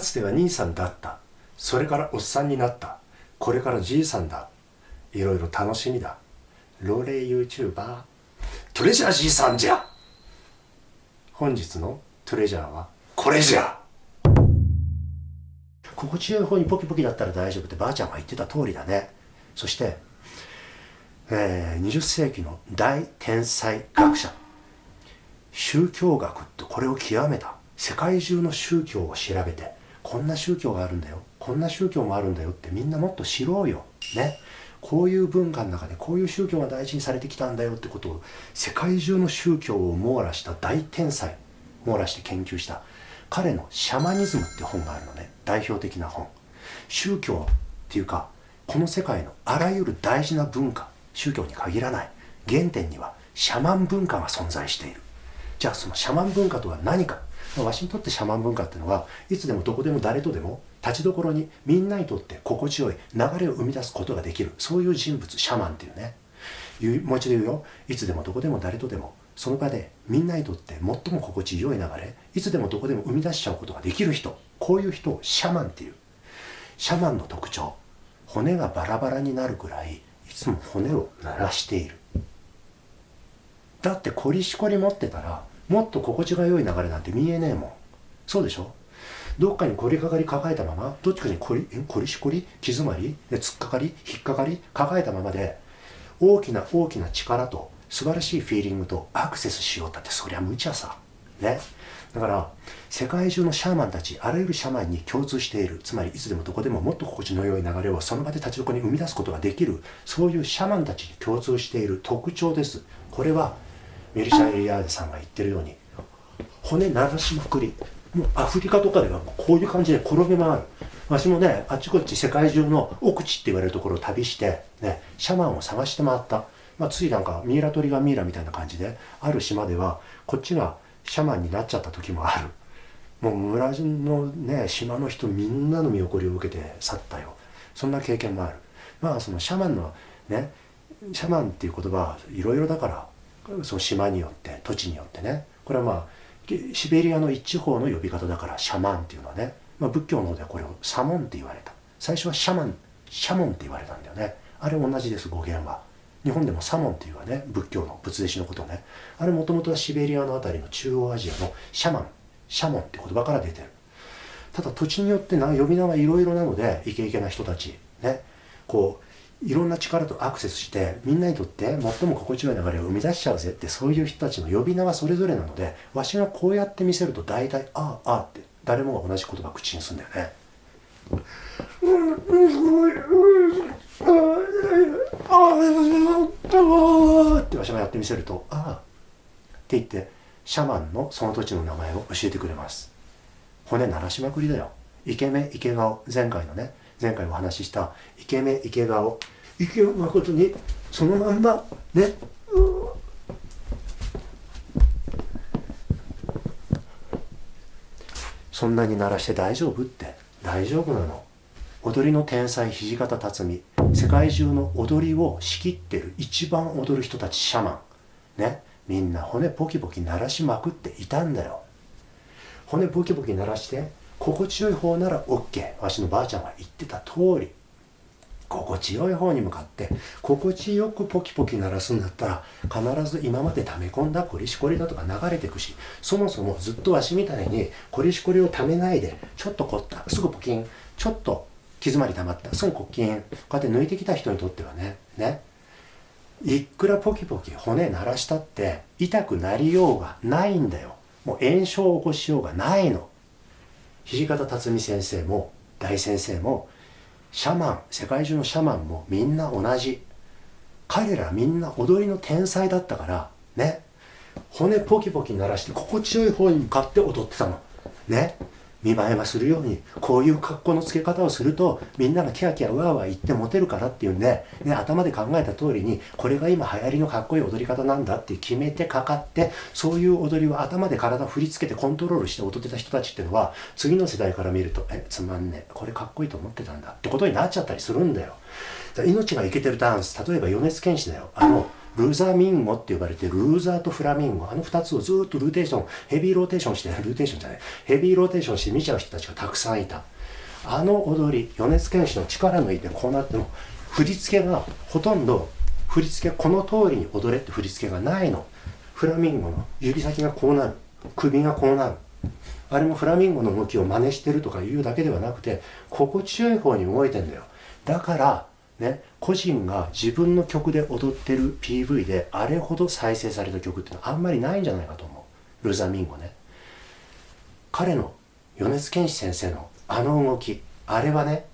つては兄さんだった、それからおっさんになった、これからじいさんだ、いろいろ楽しみだ。老齢 YouTuber トレジャーじいさんじゃ。本日のトレジャーはこれじゃ。心地よい方にポキポキだったら大丈夫ってばあちゃんが言ってた通りだね。そして、20世紀の大天才学者、宗教学ってこれを極めた。世界中の宗教を調べて、こんな宗教があるんだよ、こんな宗教もあるんだよってみんなもっと知ろうよね。こういう文化の中でこういう宗教が大事にされてきたんだよってことを世界中の宗教を網羅した大天才、網羅して研究した彼のシャマニズムって本があるのね。代表的な本。宗教っていうかこの世界のあらゆる大事な文化、宗教に限らない原点にはシャマン文化が存在している。じゃあそのシャマン文化とは何か。わしにとってシャマン文化っていうのはいつでもどこでも誰とでも立ちどころにみんなにとって心地よい流れを生み出すことができる、そういう人物、シャマンっていうね。もう一度言うよ。いつでもどこでも誰とでもその場でみんなにとって最も心地よい流れ、いつでもどこでも生み出しちゃうことができる人、こういう人をシャマンっていう。シャマンの特徴、骨がバラバラになるくらいいつも骨を鳴らしている。だってコリシコリ持ってたらもっと心地が良い流れなんて見えねえもん。そうでしょ。どっかに凝りかかり抱えたまま、どっちかにコリシコリ、気詰まり、突っかかり、引っかかり、抱えたままで大きな大きな力と素晴らしいフィーリングとアクセスしようったってそりゃ無茶さね。だから世界中のシャーマンたち、あらゆるシャーマンに共通している、つまりいつでもどこでももっと心地の良い流れをその場で立ちどころに生み出すことができる、そういうシャーマンたちに共通している特徴です。これはメルシャ・エリヤーデさんが言ってるように骨鳴らしまくり。もうアフリカとかではこういう感じで転げ回る。わしもね、あっちこっち世界中の奥地って言われるところを旅してね、シャマンを探して回った。ついなんかミイラ取りがミイラみたいな感じで、ある島ではこっちがシャマンになっちゃった時もある。もう村のね、島の人みんなの見送りを受けて去ったよ。そんな経験もある。そのシャマンのね、シャマンっていう言葉はいろいろだから、その島によって土地によってね、これはシベリアの一地方の呼び方だからシャマンっていうのはね、仏教の方ではこれをサモンって言われた。最初はシャモンって言われたんだよね。あれ同じです。語源は日本でもサモンっていうのはね、仏教の仏弟子のことね。あれもともとはシベリアのあたりの中央アジアのシャモンって言葉から出てる。ただ土地によって呼び名はいろいろなので、イケイケな人たちね、こういろんな力とアクセスしてみんなにとって最も心地よい流れを生み出しちゃうぜって、そういう人たちの呼び名はそれぞれなので、わしがこうやって見せると大体ああって誰もが同じ言葉を口にするんだよね。ってわしがやってみせるとああって言ってシャマンのその土地の名前を教えてくれます。骨鳴らしまくりだよ。イケメイケ顔、前回お話ししたイケメイケ顔、イケ誠にそのまんまね、そんなに鳴らして大丈夫って。大丈夫なの。踊りの天才土方辰巳、世界中の踊りを仕切ってる一番踊る人たちシャマンね、みんな骨ポキポキ鳴らしまくっていたんだよ。骨ポキポキ鳴らして心地よい方なら OK。 わしのばあちゃんが言ってた通り、心地よい方に向かって心地よくポキポキ鳴らすんだったら、必ず今まで溜め込んだコリシコリだとか流れていくし、そもそもずっとわしみたいにコリシコリを溜めないで、ちょっと凝ったすぐポキン、ちょっと気詰まり溜まったすぐコッキン、こうやって抜いてきた人にとってはね、いくらポキポキ骨鳴らしたって痛くなりようがないんだよ。もう炎症を起こしようがないの。土方辰巳先生も大先生もシャマン、世界中のシャマンもみんな同じ。彼らみんな踊りの天才だったからね、骨ポキポキ鳴らして心地よい方に向かって踊ってたのね。見栄えがするようにこういう格好のつけ方をするとみんながキャーキャーワーワー言ってモテるからっていうんで、頭で考えた通りにこれが今流行りのかっこいい踊り方なんだって決めてかかって、そういう踊りを頭で体を振り付けてコントロールして踊ってた人たちっていうのは、次の世代から見るとつまんねえ、これかっこいいと思ってたんだってことになっちゃったりするんだよ。命がイケてるダンス、例えば米津玄師だよ。ルーザーミンゴって呼ばれてルーザーとフラミンゴ、あの2つをずっとルーテーション、ヘビーローテーションして、ルーテーションじゃない、ヘビーローテーションして見ちゃう人たちがたくさんいた。あの踊り、米津玄師の力抜いてこうなっても、振り付けがほとんど、振り付けこの通りに踊れって振り付けがないの。フラミンゴの指先がこうなる、首がこうなる、あれもフラミンゴの動きを真似してるとかいうだけではなくて、心地よい方に動いてんだよ。だからね、個人が自分の曲で踊ってる PV であれほど再生された曲ってのはあんまりないんじゃないかと思う。ルーザーミンゴね。彼の米津玄師先生のあの動き、あれはね、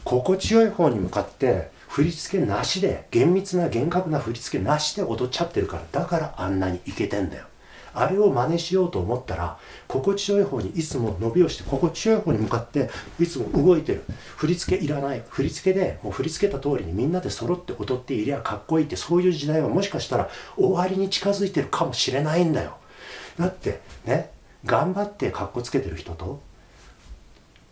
心地よい方に向かって振り付けなしで、厳密な厳格な振り付けなしで踊っちゃってるから、だからあんなにイケてんだよ。あれを真似しようと思ったら、心地よい方にいつも伸びをして、心地よい方に向かっていつも動いてる。振り付けいらない。振り付けでもう振り付けた通りにみんなで揃って踊っていりゃかっこいいって、そういう時代はもしかしたら終わりに近づいてるかもしれないんだよ。だってね、頑張ってかっこつけてる人と、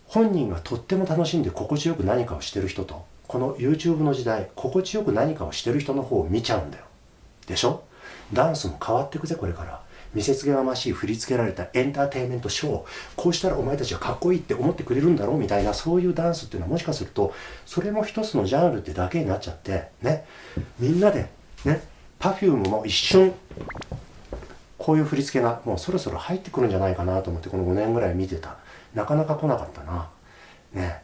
本人がとっても楽しんで心地よく何かをしてる人と、この YouTube の時代、心地よく何かをしてる人の方を見ちゃうんだよ。でしょ？ダンスも変わっていくぜ、これから。見せつけがましい振り付けられたエンターテインメントショー、こうしたらお前たちはかっこいいって思ってくれるんだろうみたいな、そういうダンスっていうのはもしかするとそれも一つのジャンルってだけになっちゃってね、みんなでね、Perfume も一瞬こういう振り付けがもうそろそろ入ってくるんじゃないかなと思って、この5年ぐらい見てた。なかなか来なかったな。ね、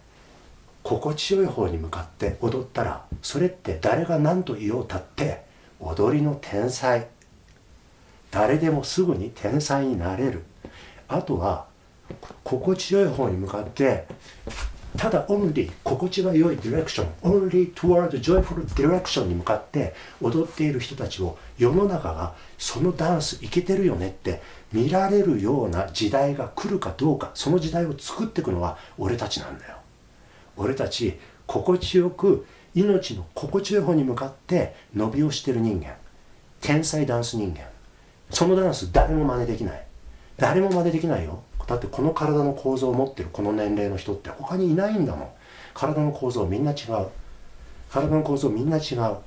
心地よい方に向かって踊ったら、それって誰が何と言おうたって踊りの天才、誰でもすぐに天才になれる。あとは心地よい方に向かって、ただ only 心地が良いディレクション、 only toward joyful direction に向かって踊っている人たちを、世の中がそのダンスいけてるよねって見られるような時代が来るかどうか、その時代を作っていくのは俺たちなんだよ。俺たち心地よく、命の心地よい方に向かって伸びをしてる人間、天才ダンス人間。そのダンス誰も真似できない。誰も真似できないよ。だってこの体の構造を持ってるこの年齢の人って他にいないんだもん。体の構造みんな違う。体の構造みんな違う。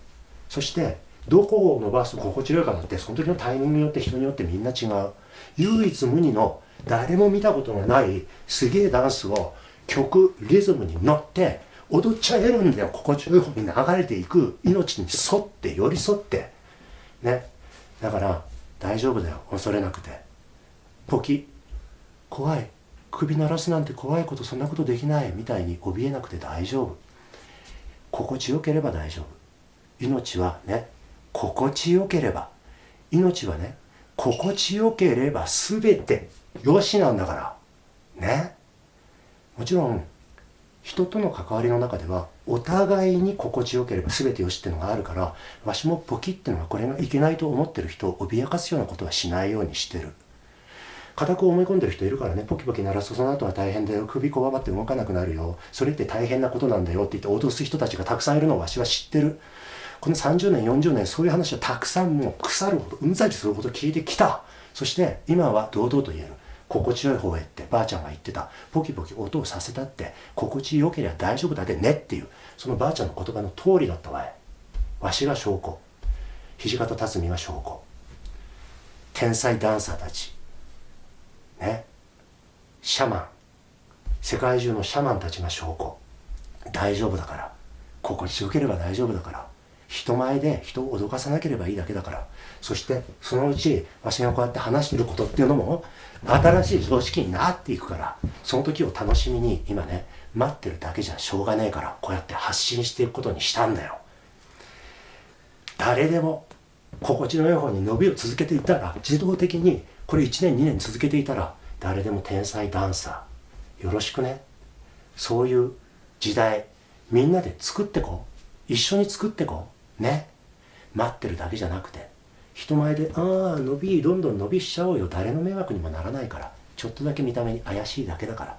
そしてどこを伸ばすと心地よいかだって、その時のタイミングによって人によってみんな違う。唯一無二の誰も見たことがないすげえダンスを曲リズムに乗って踊っちゃえるんだよ。心地よい方に流れていく、命に沿って寄り添ってね。だから大丈夫だよ、恐れなくて。ポキ、怖い、首鳴らすなんて怖いこと、そんなことできないみたいに怯えなくて大丈夫。心地よければ大丈夫。命はね、心地よければ、命はね、心地よければ全てよしなんだからね。もちろん人との関わりの中ではお互いに心地よければ全てよしっていうのがあるから、わしもポキっていうのはこれがいけないと思ってる人を脅かすようなことはしないようにしてる。固く思い込んでる人いるからね、ポキポキ鳴らすとその後は大変だよ、首こわばって動かなくなるよ、それって大変なことなんだよって言って脅す人たちがたくさんいるのをわしは知ってる。この30年40年そういう話はたくさんもう腐るほどうんざりするほど聞いてきた。そして今は堂々と言える。心地よい方へってばあちゃんが言ってた。ポキポキ音をさせたって心地よければ大丈夫だでねっていう、そのばあちゃんの言葉の通りだったわい。わしが証拠、土方辰巳が証拠、天才ダンサーたちね、シャマン、世界中のシャマンたちが証拠。大丈夫だから、心地よければ大丈夫だから、人前で人を脅かさなければいいだけだから。そしてそのうちわしがこうやって話してることっていうのも新しい常識になっていくから、その時を楽しみに今ね、待ってるだけじゃしょうがねえから、こうやって発信していくことにしたんだよ。誰でも心地の良い方に伸びを続けていったら、自動的にこれ1年2年続けていたら誰でも天才ダンサーよろしくね。そういう時代みんなで作ってこう、一緒に作ってこうね。待ってるだけじゃなくて、人前で伸びどんどん伸びしちゃおうよ、誰の迷惑にもならないから。ちょっとだけ見た目に怪しいだけだから。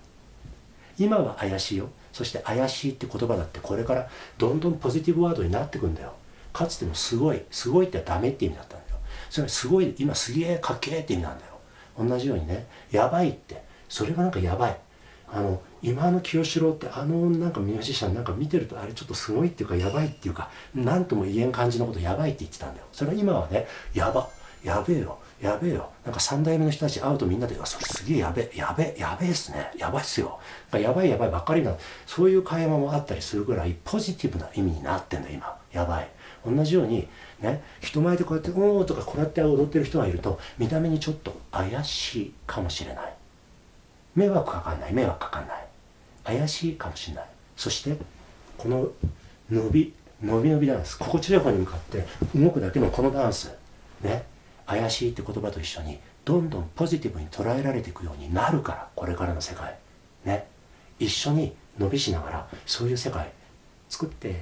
今は怪しいよ。そして怪しいって言葉だってこれからどんどんポジティブワードになってくんだよ。かつてのすごいってダメって意味だったんだよ。それはすごい、今すげえかっけえって意味なんだよ。同じようにね、やばいって、それがなんかやばい。今の清志郎ってなんかミュージシャンなんか見てるとあれちょっとすごいっていうかやばいっていうか何とも言えん感じのことやばいって言ってたんだよ。それは今はねやべえよなんか3代目の人たち会うとみんなでそれすげえやべえっすね、やばいっすよ、やばいばっかりな、そういう会話もあったりするぐらいポジティブな意味になってんだ今。やばい。同じようにね、人前でこうやって「おー」とかこうやって踊ってる人がいると見た目にちょっと怪しいかもしれない。迷惑かかんない怪しいかもしれない。そしてこの伸びダンス、心地よい方に向かって動くだけのこのダンスね、怪しいって言葉と一緒にどんどんポジティブに捉えられていくようになるから、これからの世界ね、一緒に伸びしながらそういう世界作っていっ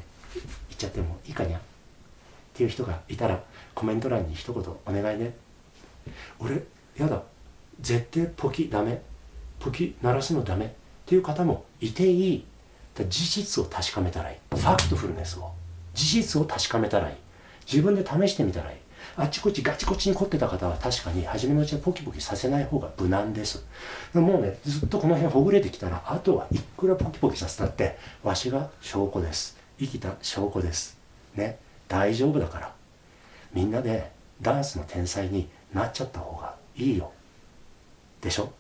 ちゃってもいいかにゃっていう人がいたらコメント欄に一言お願いね。俺やだ、絶対ポキダメ、ポキ鳴らすのダメっていう方もいていい。事実を確かめたらいい。ファクトフルネスを、事実を確かめたらいい。自分で試してみたらいい。あっちこっちガチコチに凝ってた方は確かに初めのうちはポキポキさせない方が無難です。もうねずっとこの辺ほぐれてきたらあとはいくらポキポキさせたってわしが証拠です。生きた証拠ですね。大丈夫だから、みんなでダンスの天才になっちゃった方がいいよでしょ。